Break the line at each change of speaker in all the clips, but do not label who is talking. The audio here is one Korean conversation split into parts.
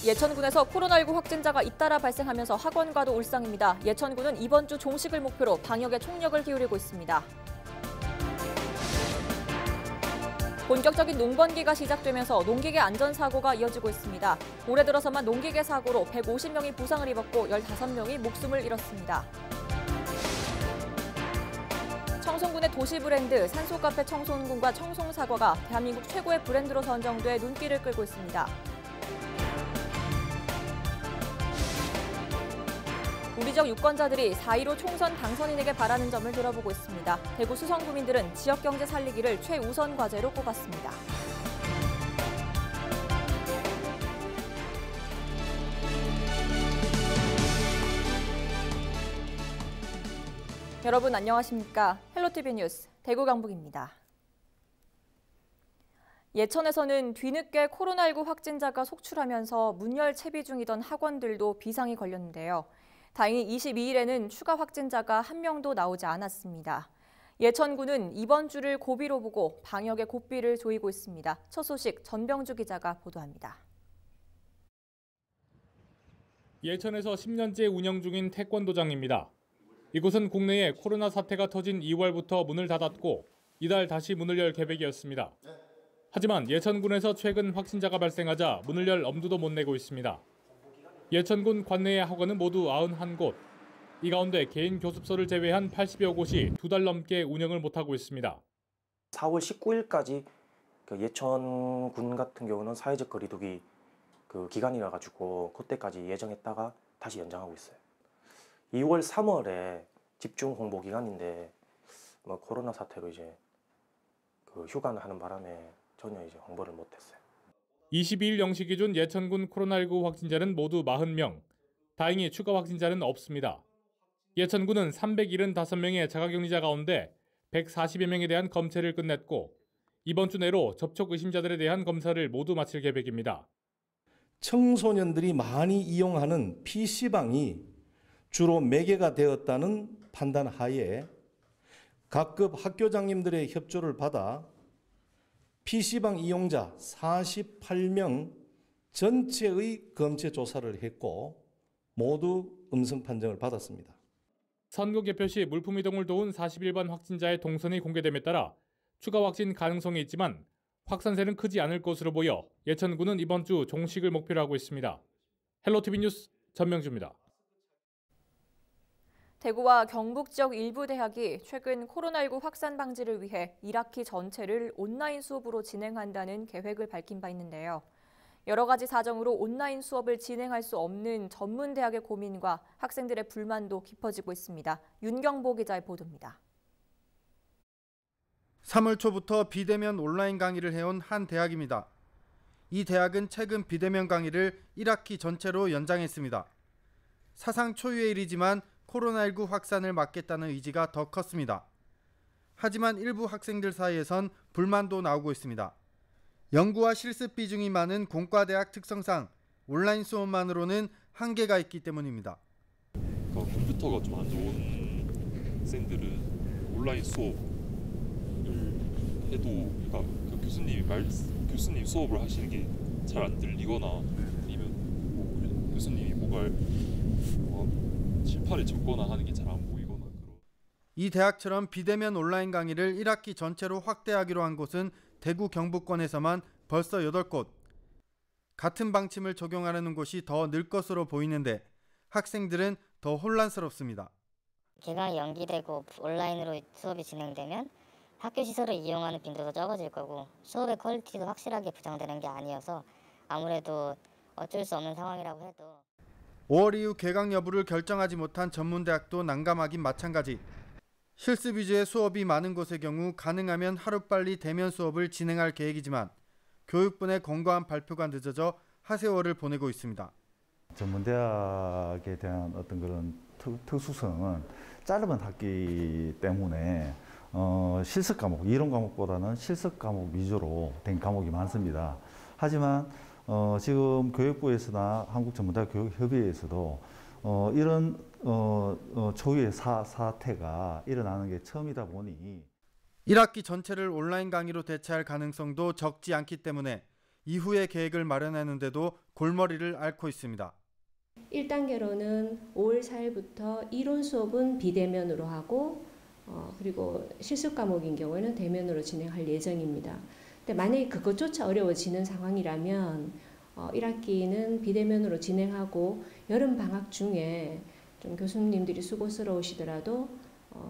예천군에서 코로나19 확진자가 잇따라 발생하면서 학원과도 울상입니다. 예천군은 이번 주 종식을 목표로 방역에 총력을 기울이고 있습니다. 본격적인 농번기가 시작되면서 농기계 안전사고가 이어지고 있습니다. 올해 들어서만 농기계 사고로 150명이 부상을 입었고 15명이 목숨을 잃었습니다. 청송군의 도시 브랜드 산소카페 청송군과 청송사과가 대한민국 최고의 브랜드로 선정돼 눈길을 끌고 있습니다. 우리적 유권자들이 4.15 총선 당선인에게 바라는 점을 들어보고 있습니다. 대구 수성구민들은 지역경제 살리기를 최우선 과제로 꼽았습니다. 여러분 안녕하십니까? 헬로티비 뉴스 대구 강북입니다. 예천에서는 뒤늦게 코로나19 확진자가 속출하면서 문열 채비 중이던 학원들도 비상이 걸렸는데요. 다행히 22일에는 추가 확진자가 한 명도 나오지 않았습니다. 예천군은 이번 주를 고비로 보고 방역에 고삐를 조이고 있습니다. 첫 소식 전병주 기자가 보도합니다.
예천에서 10년째 운영 중인 태권도장입니다. 이곳은 국내에 코로나 사태가 터진 2월부터 문을 닫았고 이달 다시 문을 열 계획이었습니다. 하지만 예천군에서 최근 확진자가 발생하자 문을 열 엄두도 못 내고 있습니다. 예천군 관내의 학원은 모두 91곳. 이 가운데 개인 교습소를 제외한 80여 곳이 2달 넘게 운영을 못하고 있습니다.
4월 19일까지 예천군 같은 경우는 사회적 거리두기 기간이라 가지고 그때까지 예정했다가 다시 연장하고 있어요. 2월, 3월에 집중 홍보 기간인데 코로나 사태로 이제 휴관을 하는 바람에 전혀 이제 홍보를 못했어요.
22일 0시 기준 예천군 코로나19 확진자는 모두 40명. 다행히 추가 확진자는 없습니다. 예천군은 375명의 자가격리자 가운데 140여 명에 대한 검체를 끝냈고 이번 주 내로 접촉 의심자들에 대한 검사를 모두 마칠 계획입니다.
청소년들이 많이 이용하는 PC방이 주로 매개가 되었다는 판단 하에 각급 학교장님들의 협조를 받아 PC방 이용자 48명 전체의 검체 조사를 했고 모두 음성 판정을 받았습니다.
선거 개표 시 물품 이동을 도운 41번 확진자의 동선이 공개됨에 따라 추가 확진 가능성이 있지만 확산세는 크지 않을 것으로 보여 예천군은 이번 주 종식을 목표로 하고 있습니다. 헬로티비 뉴스 전명주입니다.
대구와 경북 지역 일부 대학이 최근 코로나19 확산 방지를 위해 1학기 전체를 온라인 수업으로 진행한다는 계획을 밝힌 바 있는데요. 여러 가지 사정으로 온라인 수업을 진행할 수 없는 전문 대학의 고민과 학생들의 불만도 깊어지고 있습니다. 윤경보 기자의 보도입니다.
3월 초부터 비대면 온라인 강의를 해온 한 대학입니다. 이 대학은 최근 비대면 강의를 1학기 전체로 연장했습니다. 사상 초유의 일이지만 코로나19 확산을 막겠다는 의지가 더 컸습니다. 하지만 일부 학생들 사이에선 불만도 나오고 있습니다. 연구와 실습 비중이 많은 공과대학 특성상 온라인 수업만으로는 한계가 있기 때문입니다.
컴퓨터가 좀 안 좋은 학생들은 온라인 수업을 해도 교수님 수업을 하시는 게 잘 안 들리거나 아니면 교수님이 뭐가 칠판에 적거나 하는 게 잘 안 보이거나 그런.
이 대학처럼 비대면 온라인 강의를 1학기 전체로 확대하기로 한 곳은 대구 경북권에서만 벌써 8곳. 같은 방침을 적용하려는 곳이 더 늘 것으로 보이는데 학생들은 더 혼란스럽습니다.
개강이 연기되고 온라인으로 수업이 진행되면 학교 시설을 이용하는 빈도도 적어질 거고 수업의 퀄리티도 확실하게 보장되는 게 아니어서 아무래도 어쩔 수 없는 상황이라고 해도
5월 이후 개강 여부를 결정하지 못한 전문대학도 난감하긴 마찬가지. 실습 위주의 수업이 많은 곳의 경우 가능하면 하루빨리 대면 수업을 진행할 계획이지만 교육부의 권고안 발표가 늦어져 하세월을 보내고 있습니다.
전문대학에 대한 어떤 그런 특수성은 짧은 학기 때문에 실습 과목, 이론 과목보다는 실습 과목 위주로 된 과목이 많습니다. 하지만 지금 교육부에서나 한국전문대학교육협의회에서도 이런 초유의 사태가 일어나는 게 처음이다 보니
1학기 전체를 온라인 강의로 대체할 가능성도 적지 않기 때문에 이후의 계획을 마련하는데도 골머리를 앓고 있습니다.
1단계로는 5월 4일부터 이론 수업은 비대면으로 하고 그리고 실습 과목인 경우에는 대면으로 진행할 예정입니다. 근데 만약에 그것조차 어려워지는 상황이라면 1학기는 비대면으로 진행하고 여름 방학 중에 좀 교수님들이 수고스러우시더라도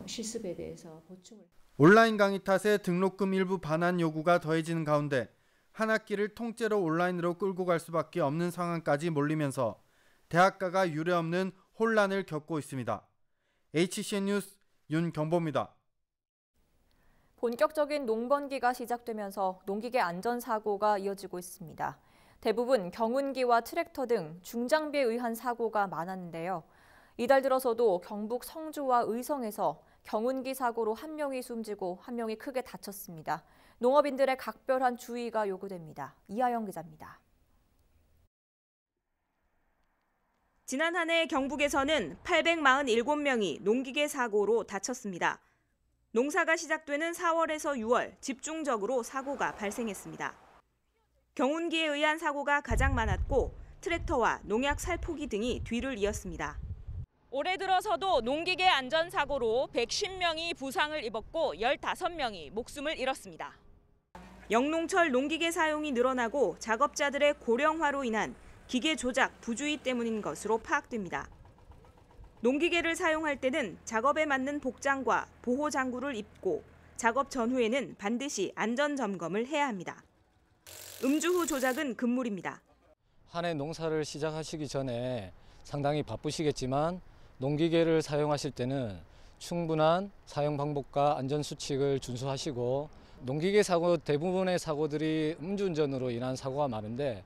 실습에 대해서 보충을.
온라인 강의 탓에 등록금 일부 반환 요구가 더해지는 가운데 한 학기를 통째로 온라인으로 끌고 갈 수밖에 없는 상황까지 몰리면서 대학가가 유례없는 혼란을 겪고 있습니다. HCN 뉴스 윤경보입니다.
본격적인 농번기가 시작되면서 농기계 안전사고가 이어지고 있습니다. 대부분 경운기와 트랙터 등 중장비에 의한 사고가 많았는데요. 이달 들어서도 경북 성주와 의성에서 경운기 사고로 한 명이 숨지고 한 명이 크게 다쳤습니다. 농업인들의 각별한 주의가 요구됩니다. 이하영 기자입니다.
지난 한 해 경북에서는 847명이 농기계 사고로 다쳤습니다. 농사가 시작되는 4월에서 6월 집중적으로 사고가 발생했습니다. 경운기에 의한 사고가 가장 많았고 트랙터와 농약 살포기 등이 뒤를 이었습니다. 올해 들어서도 농기계 안전사고로 110명이 부상을 입었고 15명이 목숨을 잃었습니다. 영농철 농기계 사용이 늘어나고 작업자들의 고령화로 인한 기계 조작 부주의 때문인 것으로 파악됩니다. 농기계를 사용할 때는 작업에 맞는 복장과 보호 장구를 입고 작업 전후에는 반드시 안전 점검을 해야 합니다. 음주 후 조작은 금물입니다.
한 해 농사를 시작하시기 전에 상당히 바쁘시겠지만 농기계를 사용하실 때는 충분한 사용 방법과 안전 수칙을 준수하시고 농기계 사고 대부분의 사고들이 음주운전으로 인한 사고가 많은데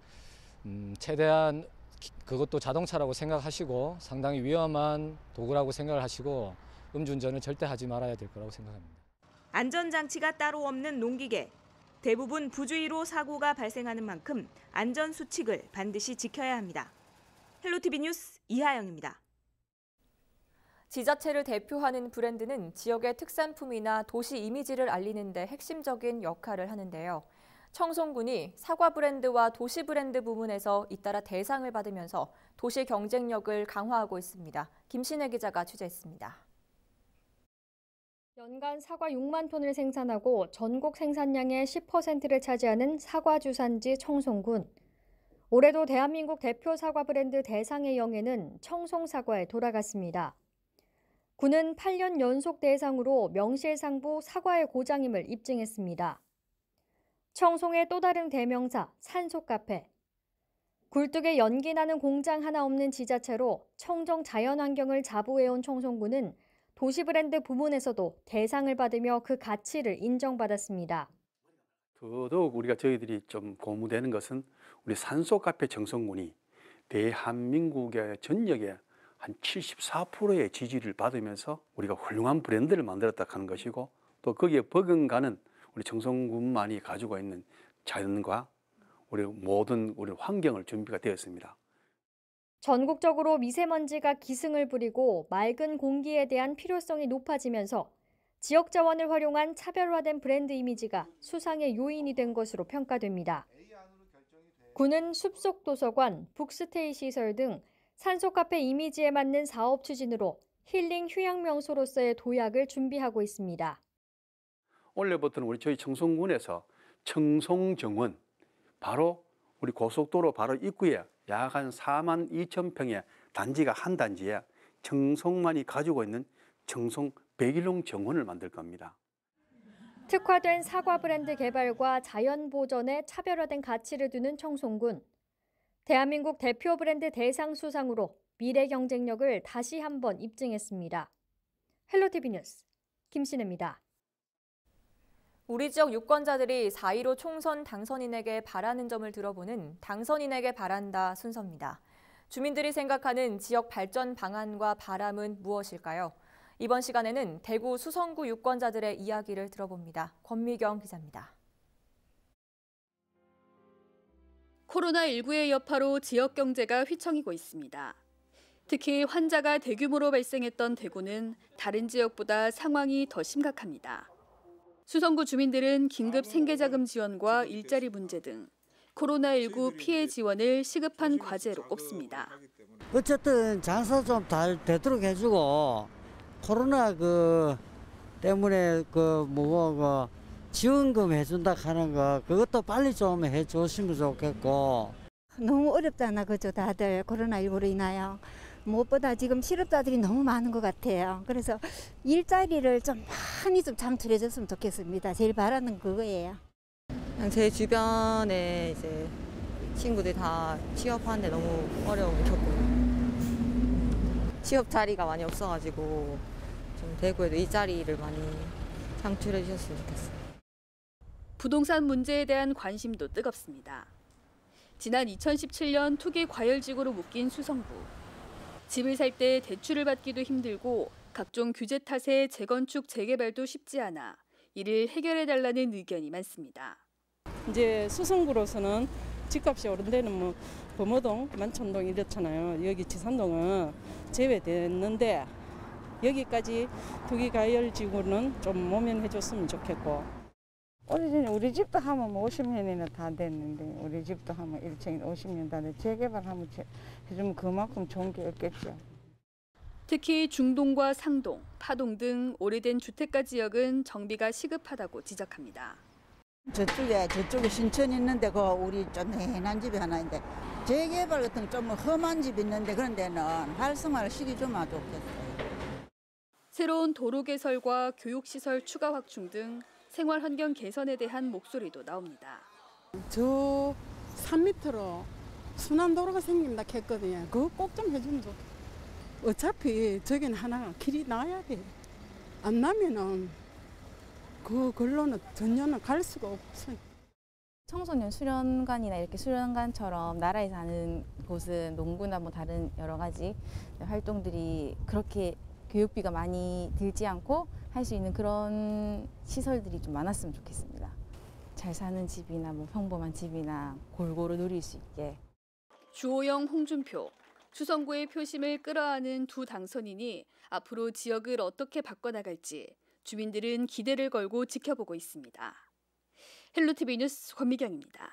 최대한 그것도 자동차라고 생각하시고 상당히 위험한 도구라고 생각을 하시고 음주운전을 절대 하지 말아야 될 거라고 생각합니다.
안전장치가 따로 없는 농기계. 대부분 부주의로 사고가 발생하는 만큼 안전 수칙을 반드시 지켜야 합니다. 헬로티비 뉴스 이하영입니다.
지자체를 대표하는 브랜드는 지역의 특산품이나 도시 이미지를 알리는 데 핵심적인 역할을 하는데요. 청송군이 사과 브랜드와 도시 브랜드 부문에서 잇따라 대상을 받으면서 도시 경쟁력을 강화하고 있습니다. 김신혜 기자가 취재했습니다.
연간 사과 6만 톤을 생산하고 전국 생산량의 10%를 차지하는 사과 주산지 청송군. 올해도 대한민국 대표 사과 브랜드 대상의 영예는 청송사과에 돌아갔습니다. 군은 8년 연속 대상으로 명실상부 사과의 고장임을 입증했습니다. 청송의 또 다른 대명사 산소카페. 굴뚝에 연기 나는 공장 하나 없는 지자체로 청정 자연환경을 자부해온 청송군은 도시 브랜드 부문에서도 대상을 받으며 그 가치를 인정받았습니다.
더더욱 저희들이 좀 고무되는 것은 우리 산소카페 청송군이 대한민국의 전역에 한 74%의 지지를 받으면서 우리가 훌륭한 브랜드를 만들었다 하는 것이고 또 거기에 버금가는 우리 청송군만이 가지고 있는 자연과 우리 모든 우리 환경을 준비가 되었습니다.
전국적으로 미세먼지가 기승을 부리고 맑은 공기에 대한 필요성이 높아지면서 지역 자원을 활용한 차별화된 브랜드 이미지가 수상의 요인이 된 것으로 평가됩니다. 군은 숲속 도서관, 북스테이 시설 등 산소카페 이미지에 맞는 사업 추진으로 힐링 휴양 명소로서의 도약을 준비하고 있습니다.
올해부터는 저희 청송군에서 청송정원, 바로 우리 고속도로 바로 입구에 약 한 4만 2천 평의 단지가 한 단지에 청송만이 가지고 있는 청송 백일홍 정원을 만들 겁니다.
특화된 사과 브랜드 개발과 자연 보전에 차별화된 가치를 두는 청송군. 대한민국 대표 브랜드 대상 수상으로 미래 경쟁력을 다시 한번 입증했습니다. 헬로티비 뉴스 김신혜입니다.
우리 지역 유권자들이 4.15 총선 당선인에게 바라는 점을 들어보는 당선인에게 바란다 순서입니다. 주민들이 생각하는 지역 발전 방안과 바람은 무엇일까요? 이번 시간에는 대구 수성구 유권자들의 이야기를 들어봅니다. 권미경 기자입니다.
코로나19의 여파로 지역 경제가 휘청이고 있습니다. 특히 환자가 대규모로 발생했던 대구는 다른 지역보다 상황이 더 심각합니다. 수성구 주민들은 긴급 생계자금 지원과 일자리 문제 등 코로나19 피해 지원을 시급한 과제로 꼽습니다.
어쨌든 장사 좀 잘 되도록 해주고 코로나 때문에 지원금 해준다 하는 거 그것도 빨리 좀 해줬으면 좋겠고.
너무 어렵잖아, 그죠? 다들 코로나19로 인하여. 무엇보다 지금 실업자들이 너무 많은 것 같아요. 그래서 일자리를 좀 많이 좀 창출해줬으면 좋겠습니다. 제일 바라는 그거예요.
제 주변에 이제 친구들이 다 취업하는데 너무 어려움을 겪고 취업 자리가 많이 없어가지고 좀 대구에도 일자리를 많이 창출해 주셨으면 좋겠어요.
부동산 문제에 대한 관심도 뜨겁습니다. 지난 2017년 투기 과열지구로 묶인 수성구. 집을 살 때 대출을 받기도 힘들고 각종 규제 탓에 재건축 재개발도 쉽지 않아 이를 해결해달라는 의견이 많습니다.
이제 수성구로서는 집값이 오른 데는 범어동, 만촌동 이렇잖아요. 여기 지산동은 제외됐는데 여기까지 투기 과열 지구는 좀 모면해줬으면 좋겠고.
우리 집도 하면 50년이나 다 됐는데 우리 집도 하면 1층이 50년 다 됐는데 재개발하면 해주면 그만큼 좋은 게 없겠죠.
특히 중동과 상동, 파동 등 오래된 주택가 지역은 정비가 시급하다고 지적합니다.
저쪽에 신천 있는데 우리 좀 해난 집이 하나 있는데 재개발 같은 좀 험한 집 있는데 그런 데는 활성화를 시켜주면 좋겠어요.
새로운 도로 개설과 교육시설 추가 확충 등 생활 환경 개선에 대한 목소리도 나옵니다.
저 3m로 순환도로가 생긴다 했거든요. 그거 꼭 좀 해주면 좋겠어요. 어차피 저긴 하나 길이 나야 돼. 안 나면은 그걸로는 전혀는 갈 수가 없어요.
청소년 수련관이나 이렇게 수련관처럼 나라에 사는 곳은 농구나 다른 여러 가지 활동들이 그렇게 교육비가 많이 들지 않고 할 수 있는 그런 시설들이 좀 많았으면 좋겠습니다. 잘 사는 집이나 평범한 집이나 골고루 누릴 수 있게.
주호영, 홍준표, 수성구의 표심을 끌어안은 두 당선인이 앞으로 지역을 어떻게 바꿔나갈지 주민들은 기대를 걸고 지켜보고 있습니다. 헬로티비 뉴스 권미경입니다.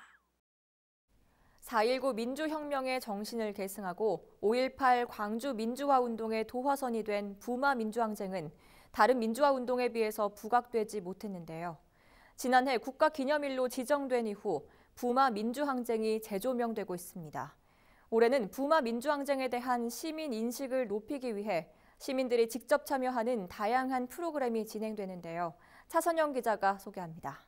4.19 민주혁명의 정신을 계승하고 5.18 광주 민주화운동의 도화선이 된 부마 민주항쟁은 다른 민주화운동에 비해서 부각되지 못했는데요. 지난해 국가기념일로 지정된 이후 부마 민주항쟁이 재조명되고 있습니다. 올해는 부마 민주항쟁에 대한 시민 인식을 높이기 위해 시민들이 직접 참여하는 다양한 프로그램이 진행되는데요. 차선영 기자가 소개합니다.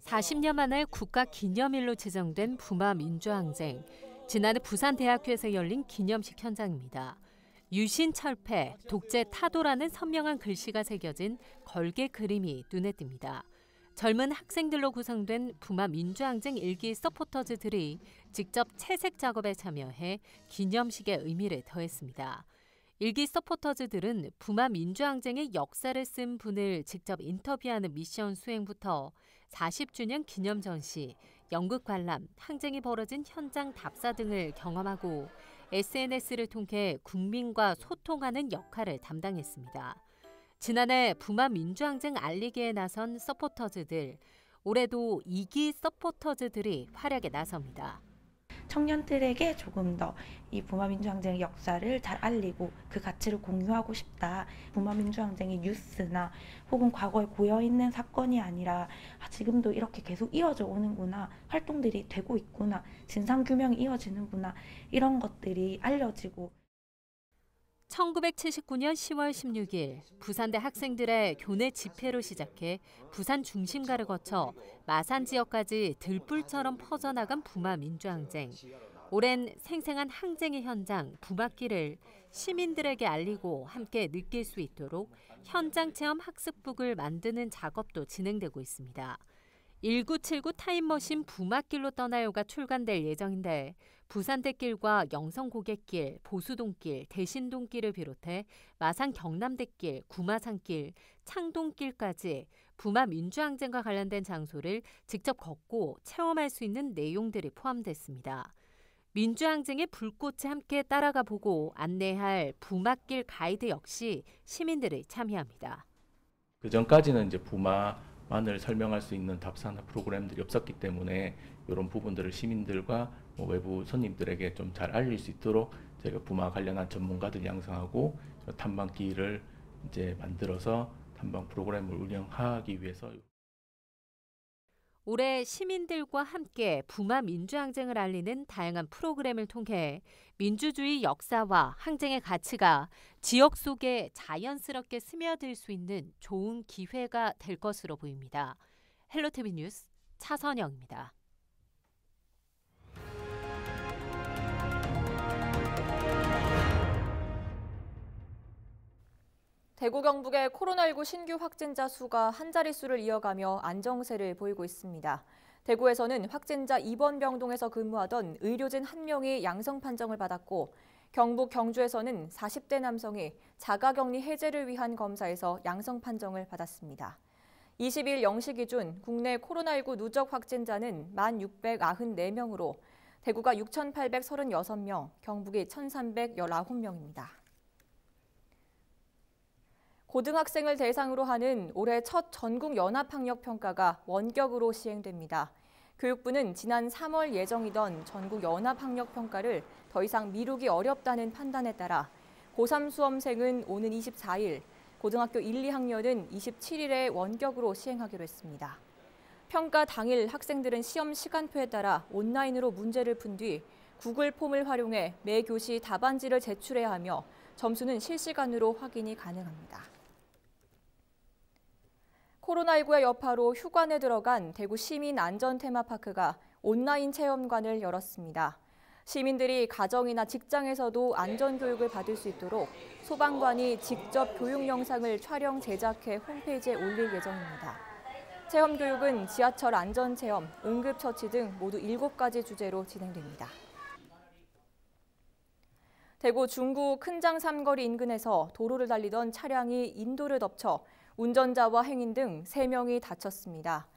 40년 만에 국가기념일로 지정된 부마 민주항쟁. 지난해 부산대학교에서 열린 기념식 현장입니다. 유신 철폐, 독재 타도라는 선명한 글씨가 새겨진 걸개 그림이 눈에 띕니다. 젊은 학생들로 구성된 부마 민주항쟁 일기 서포터즈들이 직접 채색 작업에 참여해 기념식의 의미를 더했습니다. 일기 서포터즈들은 부마 민주항쟁의 역사를 쓴 분을 직접 인터뷰하는 미션 수행부터 40주년 기념 전시, 연극 관람, 항쟁이 벌어진 현장 답사 등을 경험하고 SNS를 통해 국민과 소통하는 역할을 담당했습니다. 지난해 부마 민주항쟁 알리기에 나선 서포터즈들, 올해도 2기 서포터즈들이 활약에 나섭니다.
청년들에게 조금 더 이 부마민주항쟁의 역사를 잘 알리고 그 가치를 공유하고 싶다. 부마민주항쟁의 뉴스나 혹은 과거에 고여있는 사건이 아니라 지금도 이렇게 계속 이어져 오는구나. 활동들이 되고 있구나. 진상규명이 이어지는구나. 이런 것들이 알려지고.
1979년 10월 16일 부산대 학생들의 교내 집회로 시작해 부산 중심가를 거쳐 마산 지역까지 들불처럼 퍼져나간 부마 민주항쟁. 오랜 생생한 항쟁의 현장 부마길을 시민들에게 알리고 함께 느낄 수 있도록 현장 체험 학습북을 만드는 작업도 진행되고 있습니다. 1979 타임머신 부마길로 떠나요가 출간될 예정인데 부산대길과 영성고갯길, 보수동길, 대신동길을 비롯해 마산 경남대길, 구마산길, 창동길까지 부마 민주항쟁과 관련된 장소를 직접 걷고 체험할 수 있는 내용들이 포함됐습니다. 민주항쟁의 불꽃에 함께 따라가 보고 안내할 부마길 가이드 역시 시민들이 참여합니다.
그 전까지는 이제 부마
만을 설명할 수 있는 답사나 프로그램들이 없었기 때문에 이런 부분들을 시민들과 외부 손님들에게 좀 잘 알릴 수 있도록 저희가 부마 관련한 전문가들 양성하고 탐방기를 이제 만들어서 탐방 프로그램을 운영하기 위해서.
올해 시민들과 함께 부마 민주항쟁을 알리는 다양한 프로그램을 통해 민주주의 역사와 항쟁의 가치가 지역 속에 자연스럽게 스며들 수 있는 좋은 기회가 될 것으로 보입니다. 헬로티비 뉴스 차선영입니다.
대구 경북의 코로나19 신규 확진자 수가 한 자릿수를 이어가며 안정세를 보이고 있습니다. 대구에서는 확진자 입원 병동에서 근무하던 의료진 1명이 양성 판정을 받았고 경북 경주에서는 40대 남성이 자가격리 해제를 위한 검사에서 양성 판정을 받았습니다. 20일 0시 기준 국내 코로나19 누적 확진자는 1,694명으로 대구가 6,836명, 경북이 1,319명입니다. 고등학생을 대상으로 하는 올해 첫 전국 연합학력평가가 원격으로 시행됩니다. 교육부는 지난 3월 예정이던 전국 연합학력평가를 더 이상 미루기 어렵다는 판단에 따라 고3 수험생은 오는 24일, 고등학교 1, 2학년은 27일에 원격으로 시행하기로 했습니다. 평가 당일 학생들은 시험 시간표에 따라 온라인으로 문제를 푼 뒤 구글 폼을 활용해 매 교시 답안지를 제출해야 하며 점수는 실시간으로 확인이 가능합니다. 코로나19의 여파로 휴관에 들어간 대구 시민 안전 테마파크가 온라인 체험관을 열었습니다. 시민들이 가정이나 직장에서도 안전 교육을 받을 수 있도록 소방관이 직접 교육 영상을 촬영 제작해 홈페이지에 올릴 예정입니다. 체험 교육은 지하철 안전 체험, 응급처치 등 모두 7가지 주제로 진행됩니다. 대구 중구 큰장 삼거리 인근에서 도로를 달리던 차량이 인도를 덮쳐 운전자와 행인 등 3명이 다쳤습니다.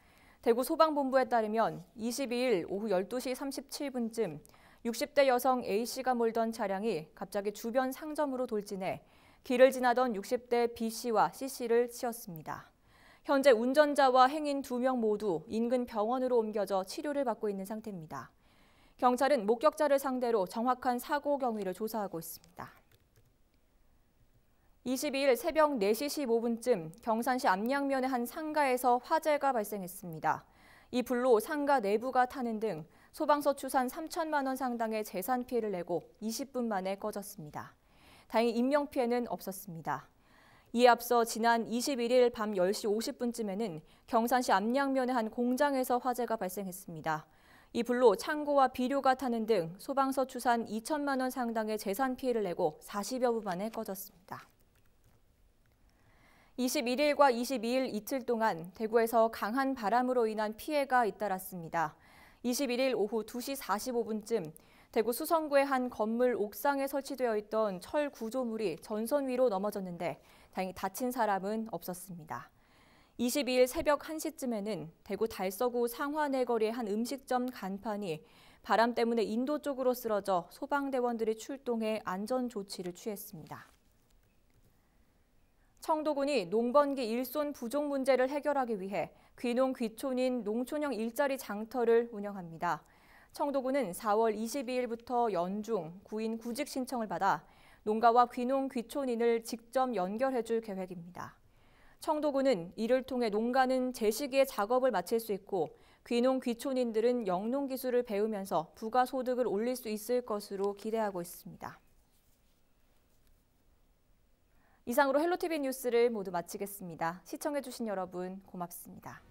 대구 소방본부에 따르면 22일 오후 12시 37분쯤 60대 여성 A씨가 몰던 차량이 갑자기 주변 상점으로 돌진해 길을 지나던 60대 B씨와 C씨를 치었습니다. 현재 운전자와 행인 2명 모두 인근 병원으로 옮겨져 치료를 받고 있는 상태입니다. 경찰은 목격자를 상대로 정확한 사고 경위를 조사하고 있습니다. 22일 새벽 4시 15분쯤 경산시 암양면의 한 상가에서 화재가 발생했습니다. 이 불로 상가 내부가 타는 등 소방서 추산 3천만 원 상당의 재산 피해를 내고 20분 만에 꺼졌습니다. 다행히 인명피해는 없었습니다. 이에 앞서 지난 21일 밤 10시 50분쯤에는 경산시 암양면의 한 공장에서 화재가 발생했습니다. 이 불로 창고와 비료가 타는 등 소방서 추산 2천만 원 상당의 재산 피해를 내고 40여 분 만에 꺼졌습니다. 21일과 22일 이틀 동안 대구에서 강한 바람으로 인한 피해가 잇따랐습니다. 21일 오후 2시 45분쯤 대구 수성구의 한 건물 옥상에 설치되어 있던 철 구조물이 전선 위로 넘어졌는데 다행히 다친 사람은 없었습니다. 22일 새벽 1시쯤에는 대구 달서구 상화내거리의 한 음식점 간판이 바람 때문에 인도 쪽으로 쓰러져 소방대원들이 출동해 안전 조치를 취했습니다. 청도군이 농번기 일손 부족 문제를 해결하기 위해 귀농 귀촌인 농촌형 일자리 장터를 운영합니다. 청도군은 4월 22일부터 연중 구인 구직 신청을 받아 농가와 귀농 귀촌인을 직접 연결해줄 계획입니다. 청도군은 이를 통해 농가는 제시기에 작업을 마칠 수 있고 귀농 귀촌인들은 영농 기술을 배우면서 부가소득을 올릴 수 있을 것으로 기대하고 있습니다. 이상으로 헬로티비 뉴스를 모두 마치겠습니다. 시청해주신 여러분 고맙습니다.